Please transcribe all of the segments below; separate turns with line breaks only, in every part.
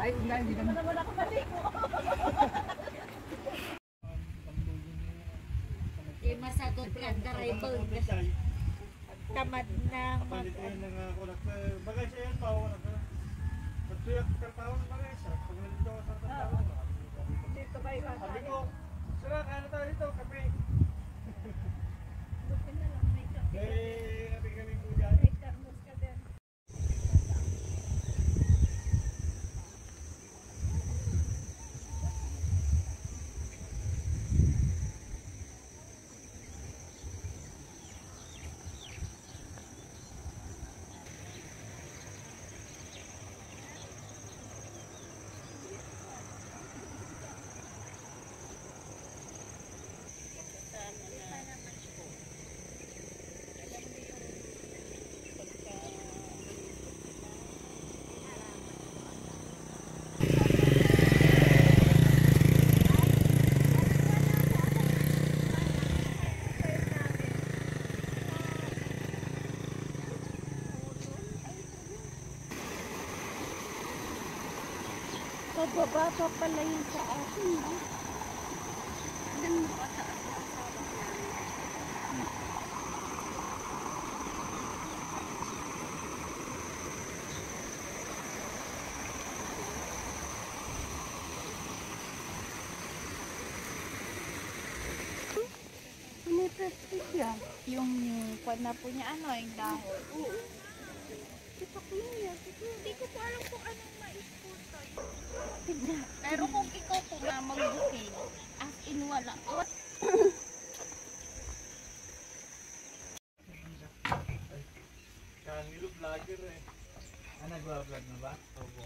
Ay, hindi naman nakabalik.
Masadot lang daraybol. Tamad ng
Palitin ng kulat. Bagay siya yan, bawa na ka. Pagtuyak kartawan na bagay siya. Pag nalito ka sa kartawan.
Dito ba iba?
Sabi ko, sila, kaya tayo dito, kape.
Bukin na lang, may kape.
Eh, natin kami po dyan.
May thermos ka din.
Pababa pa pala yun sa akin, no? Alam mo ba sa yung kwan na po niya, ano, yung dahon. Oo. Kita ko yun. Hindi ko po alam kung anong mais-puta. Pero kung ikaw po na mag-booking, as in wala. What?
Kanilo vlogger eh. Ah, nag-vlog na ba? Opo.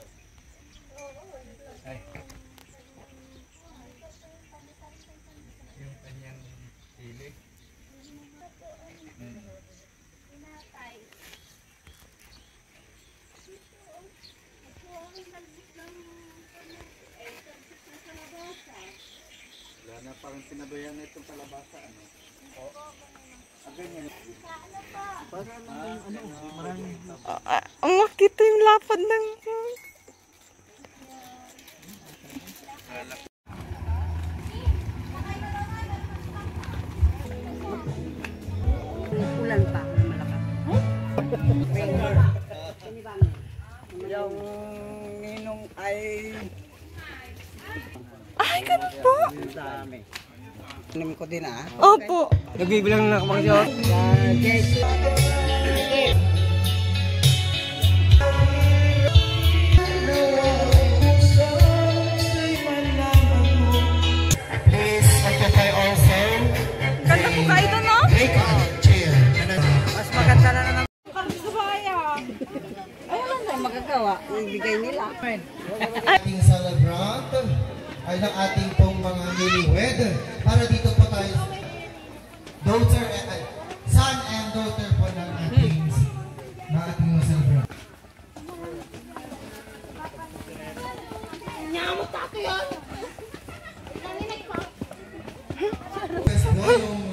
Ay. Yung kanyang sili. Wala na parang sinabayan na itong palabasa, ano? Ganyan. Para lang ano, maraming
Ang makita yung lapad ng...
Ulan pa, malakas. Yung ninong ay...
Ay, ganun po?
Dami. Inom ko din ah.
Opo.
nagbibilang na kamang shot.
Ganda po kayo doon, no?
Mas maganda na naman.
Gusto ba kaya?
Ay, wala na magagawa. Ibigay nila.
Ating celebrant ay ng ating pong mga newlywed. Para dito po tayo, daughter, son and daughter po ng ating mga celebrant. Yes, no, yung